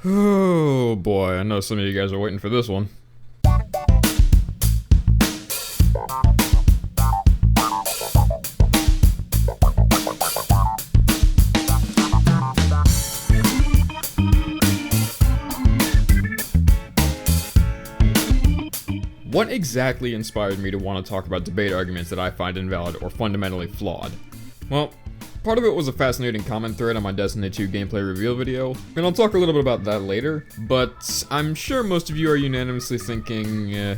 Oh boy, I know some of you guys are waiting for this one. What exactly inspired me to want to talk about debate arguments that I find invalid or fundamentally flawed? Well, part of it was a fascinating comment thread on my Destiny 2 gameplay reveal video, and I'll talk a little bit about that later, but I'm sure most of you are unanimously thinking, yeah,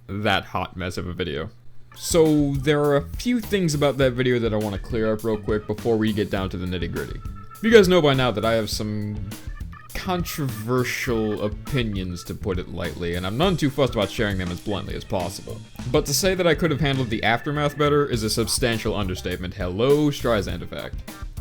that hot mess of a video. So there are a few things about that video that I want to clear up real quick before we get down to the nitty gritty. You guys know by now that I have some controversial opinions, to put it lightly, and I'm none too fussed about sharing them as bluntly as possible. But to say that I could have handled the aftermath better is a substantial understatement. Hello, Streisand effect.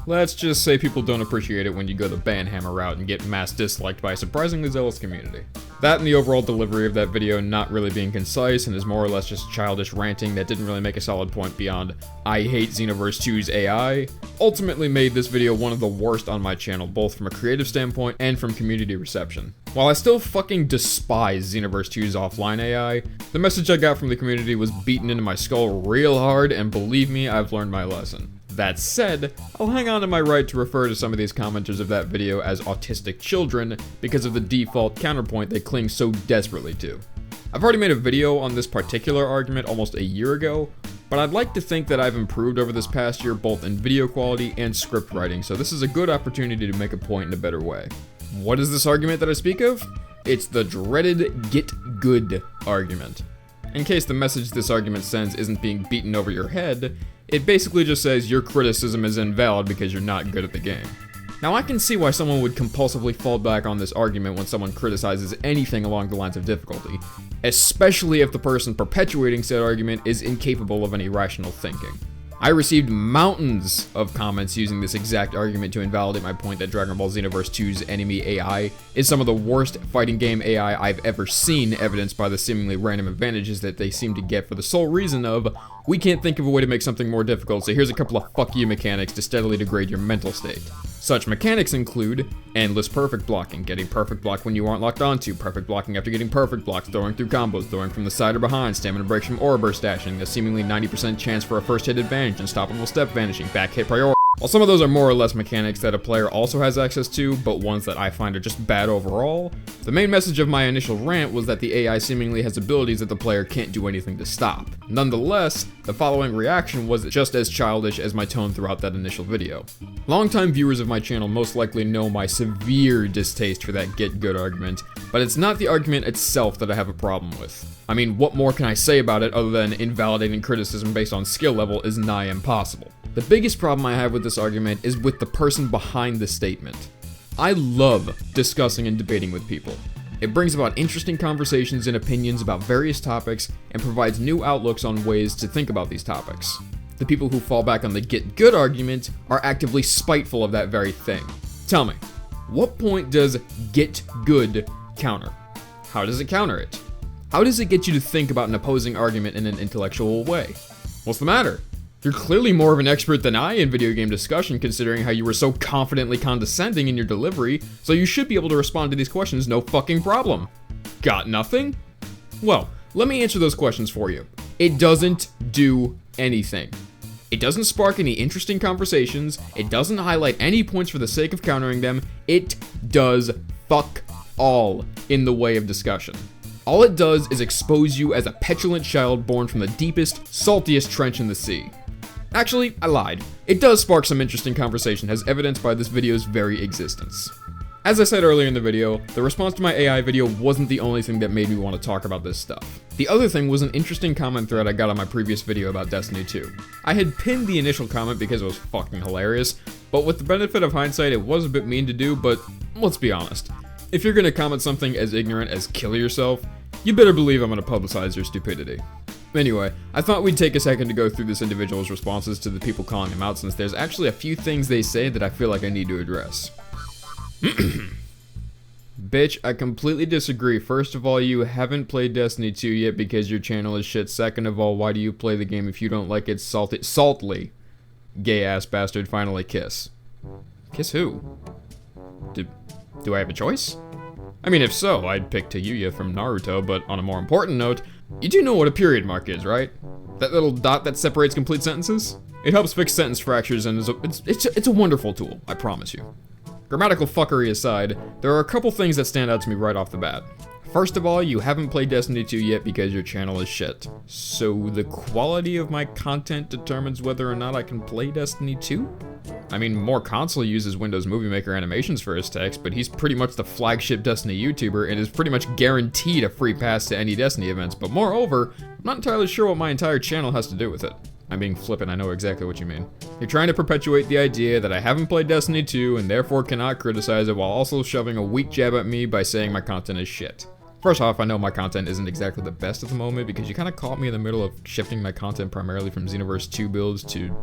Let's just say people don't appreciate it when you go the banhammer route and get mass disliked by a surprisingly zealous community. That and the overall delivery of that video not really being concise and is more or less just childish ranting that didn't really make a solid point beyond "I hate Xenoverse 2's AI" ultimately made this video one of the worst on my channel, both from a creative standpoint and from community reception. While I still fucking despise Xenoverse 2's offline AI, the message I got from the community was beaten into my skull real hard, and believe me, I've learned my lesson. That said, I'll hang on to my right to refer to some of these commenters of that video as autistic children because of the default counterpoint they cling so desperately to. I've already made a video on this particular argument almost a year ago, but I'd like to think that I've improved over this past year both in video quality and script writing, so this is a good opportunity to make a point in a better way. What is this argument that I speak of? It's the dreaded get good argument. In case the message this argument sends isn't being beaten over your head, it basically just says your criticism is invalid because you're not good at the game. Now I can see why someone would compulsively fall back on this argument when someone criticizes anything along the lines of difficulty, especially if the person perpetuating said argument is incapable of any rational thinking. I received mountains of comments using this exact argument to invalidate my point that Dragon Ball Xenoverse 2's enemy AI is some of the worst fighting game AI I've ever seen, evidenced by the seemingly random advantages that they seem to get for the sole reason of, we can't think of a way to make something more difficult, so here's a couple of fuck you mechanics to steadily degrade your mental state. Such mechanics include endless perfect blocking, getting perfect block when you aren't locked onto, perfect blocking after getting perfect blocks, throwing through combos, throwing from the side or behind, stamina breaks from aura burst dashing, a seemingly 90% chance for a first hit advantage, unstoppable step vanishing, back hit priority. While some of those are more or less mechanics that a player also has access to, but ones that I find are just bad overall, the main message of my initial rant was that the AI seemingly has abilities that the player can't do anything to stop. Nonetheless, the following reaction was just as childish as my tone throughout that initial video. Longtime viewers of my channel most likely know my severe distaste for that get good argument, but it's not the argument itself that I have a problem with. I mean, what more can I say about it other than invalidating criticism based on skill level is nigh impossible. The biggest problem I have with this argument is with the person behind the statement. I love discussing and debating with people. It brings about interesting conversations and opinions about various topics and provides new outlooks on ways to think about these topics. The people who fall back on the get good argument are actively spiteful of that very thing. Tell me, what point does get good counter? How does it counter it? How does it get you to think about an opposing argument in an intellectual way? What's the matter? You're clearly more of an expert than I in video game discussion, considering how you were so confidently condescending in your delivery, so you should be able to respond to these questions no fucking problem. Got nothing? Well, let me answer those questions for you. It doesn't do anything. It doesn't spark any interesting conversations, it doesn't highlight any points for the sake of countering them, it does fuck all in the way of discussion. All it does is expose you as a petulant child born from the deepest, saltiest trench in the sea. Actually, I lied. It does spark some interesting conversation, as evidenced by this video's very existence. As I said earlier in the video, the response to my AI video wasn't the only thing that made me want to talk about this stuff. The other thing was an interesting comment thread I got on my previous video about Destiny 2. I had pinned the initial comment because it was fucking hilarious, But with the benefit of hindsight, it was a bit mean to do, but let's be honest. If you're gonna comment something as ignorant as kill yourself, you better believe I'm gonna publicize your stupidity. Anyway, I thought we'd take a second to go through this individual's responses to the people calling him out, since there's actually a few things they say that I feel like I need to address. Bitch, I completely disagree. First of all, you haven't played Destiny 2 yet because your channel is shit. Second of all, why do you play the game if you don't like it saltly? Gay ass bastard, finally kiss. Kiss who? Do I have a choice? I mean, if so, I'd pick Tayuya from Naruto, but on a more important note, you do know what a period mark is, right? That little dot that separates complete sentences? It helps fix sentence fractures and it's a wonderful tool, I promise you. Grammatical fuckery aside, there are a couple things that stand out to me right off the bat. First of all, you haven't played Destiny 2 yet because your channel is shit. So the quality of my content determines whether or not I can play Destiny 2? I mean, More Console uses Windows Movie Maker animations for his text, but he's pretty much the flagship Destiny YouTuber and is pretty much guaranteed a free pass to any Destiny events, but moreover, I'm not entirely sure what my entire channel has to do with it. I'm being flippant, I know exactly what you mean. You're trying to perpetuate the idea that I haven't played Destiny 2 and therefore cannot criticize it while also shoving a weak jab at me by saying my content is shit. First off, I know my content isn't exactly the best at the moment because you kind of caught me in the middle of shifting my content primarily from Xenoverse 2 builds to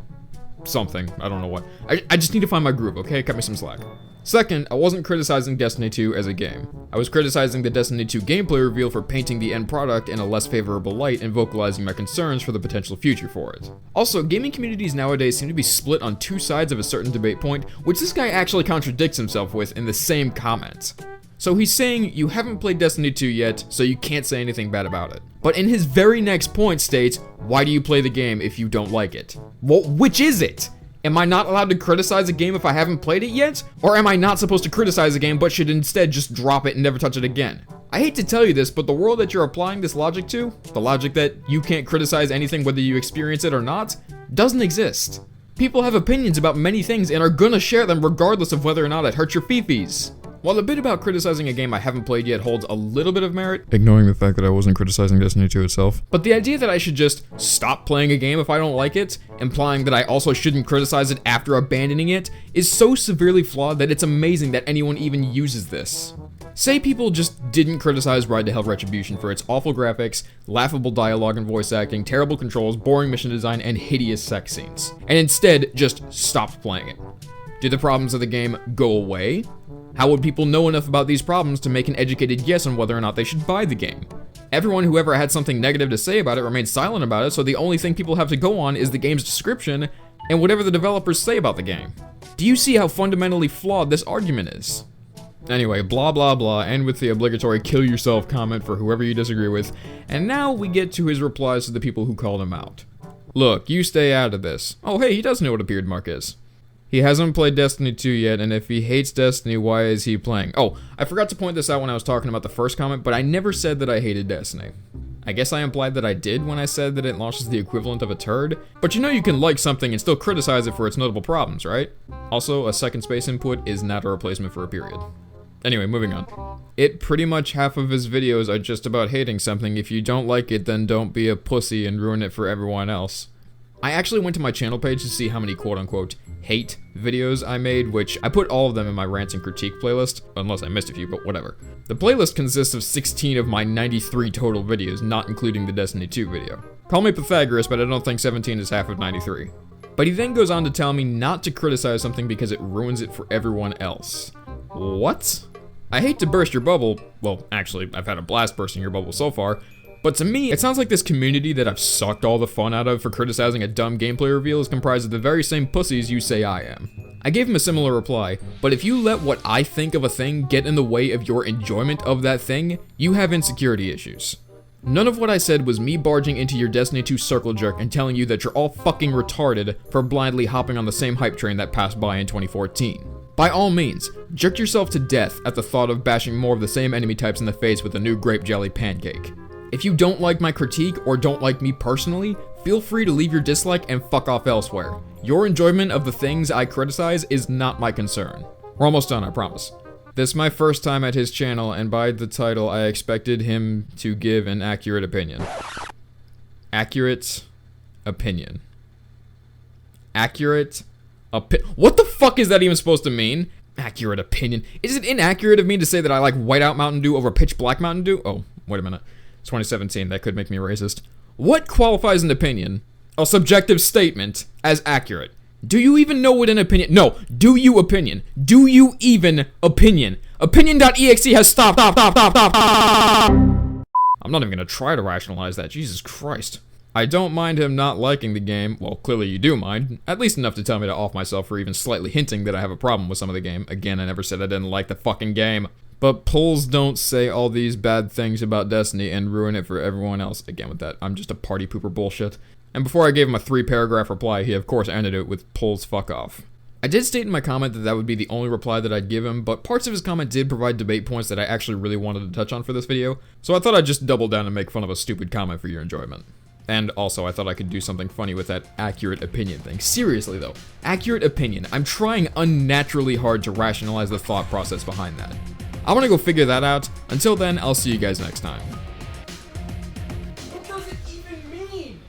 something, I don't know what. I just need to find my groove, okay? Cut me some slack. Second, I wasn't criticizing Destiny 2 as a game. I was criticizing the Destiny 2 gameplay reveal for painting the end product in a less favorable light and vocalizing my concerns for the potential future for it. Also, gaming communities nowadays seem to be split on two sides of a certain debate point, which this guy actually contradicts himself with in the same comment. So he's saying you haven't played Destiny 2 yet, so you can't say anything bad about it. But in his very next point states, why do you play the game if you don't like it? Well, which is it? Am I not allowed to criticize a game if I haven't played it yet? Or am I not supposed to criticize a game but should instead just drop it and never touch it again? I hate to tell you this, but the world that you're applying this logic to, the logic that you can't criticize anything whether you experience it or not, doesn't exist. People have opinions about many things and are gonna share them regardless of whether or not it hurts your fifis. While the bit about criticizing a game I haven't played yet holds a little bit of merit, ignoring the fact that I wasn't criticizing Destiny 2 itself, but the idea that I should just stop playing a game if I don't like it, implying that I also shouldn't criticize it after abandoning it, is so severely flawed that it's amazing that anyone even uses this. Say people just didn't criticize Ride to Hell Retribution for its awful graphics, laughable dialogue and voice acting, terrible controls, boring mission design, and hideous sex scenes, and instead just stopped playing it. Do the problems of the game go away? How would people know enough about these problems to make an educated guess on whether or not they should buy the game? Everyone who ever had something negative to say about it remains silent about it, so the only thing people have to go on is the game's description and whatever the developers say about the game. Do you see how fundamentally flawed this argument is? Anyway, blah blah blah, and with the obligatory kill yourself comment for whoever you disagree with, and now we get to his replies to the people who called him out. Look, you stay out of this. Oh hey, he does know what a period mark is. He hasn't played Destiny 2 yet, and if he hates Destiny, why is he playing? Oh, I forgot to point this out when I was talking about the first comment, but I never said that I hated Destiny. I guess I implied that I did when I said that it launches the equivalent of a turd, but you know you can like something and still criticize it for its notable problems, right? Also, a second space input is not a replacement for a period. Anyway, moving on. Pretty much half of his videos are just about hating something. If you don't like it, then don't be a pussy and ruin it for everyone else. I actually went to my channel page to see how many quote-unquote hate videos I made, which I put all of them in my rants and critique playlist, unless I missed a few, but whatever. The playlist consists of 16 of my 93 total videos, not including the Destiny 2 video. Call me Pythagoras, but I don't think 17 is half of 93. But he then goes on to tell me not to criticize something because it ruins it for everyone else. What? I hate to burst your bubble, well, actually, I've had a blast bursting your bubble so far, but to me, it sounds like this community that I've sucked all the fun out of for criticizing a dumb gameplay reveal is comprised of the very same pussies you say I am. I gave him a similar reply, but if you let what I think of a thing get in the way of your enjoyment of that thing, you have insecurity issues. None of what I said was me barging into your Destiny 2 circle jerk and telling you that you're all fucking retarded for blindly hopping on the same hype train that passed by in 2014. By all means, jerk yourself to death at the thought of bashing more of the same enemy types in the face with a new grape jelly pancake. If you don't like my critique or don't like me personally, feel free to leave your dislike and fuck off elsewhere. Your enjoyment of the things I criticize is not my concern. We're almost done, I promise. This is my first time at his channel, and by the title, I expected him to give an accurate opinion. Accurate opinion. Accurate what the fuck is that even supposed to mean? Accurate opinion. Is it inaccurate of me to say that I like whiteout Mountain Dew over pitch black Mountain Dew? Oh, wait a minute. It's 2017. That could make me racist. What qualifies an opinion, a subjective statement, as accurate? Do you even know what an opinion... No, do you opinion? Do you even opinion? Opinion.exe has stopped. I'm not even gonna try to rationalize that. Jesus Christ. I don't mind him not liking the game. Well, clearly you do mind. At least enough to tell me to off myself for even slightly hinting that I have a problem with some of the game. Again, I never said I didn't like the fucking game. But polls don't say all these bad things about Destiny and ruin it for everyone else. Again with that, I'm just a party pooper bullshit. And before I gave him a 3-paragraph reply, he of course ended it with polls fuck off. I did state in my comment that that would be the only reply that I'd give him, but parts of his comment did provide debate points that I actually really wanted to touch on for this video, so I thought I'd just double down and make fun of a stupid comment for your enjoyment. And also, I thought I could do something funny with that accurate opinion thing. Seriously though, accurate opinion. I'm trying unnaturally hard to rationalize the thought process behind that. I want to go figure that out. Until then, I'll see you guys next time. What does it even mean?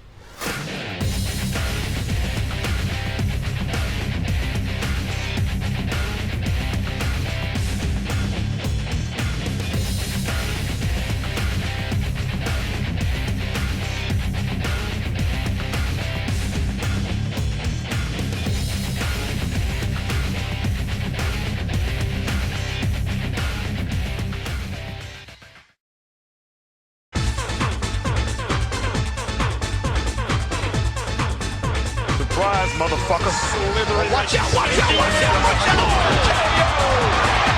Surprise, motherfucker. Watch out, watch out, watch out, watch out!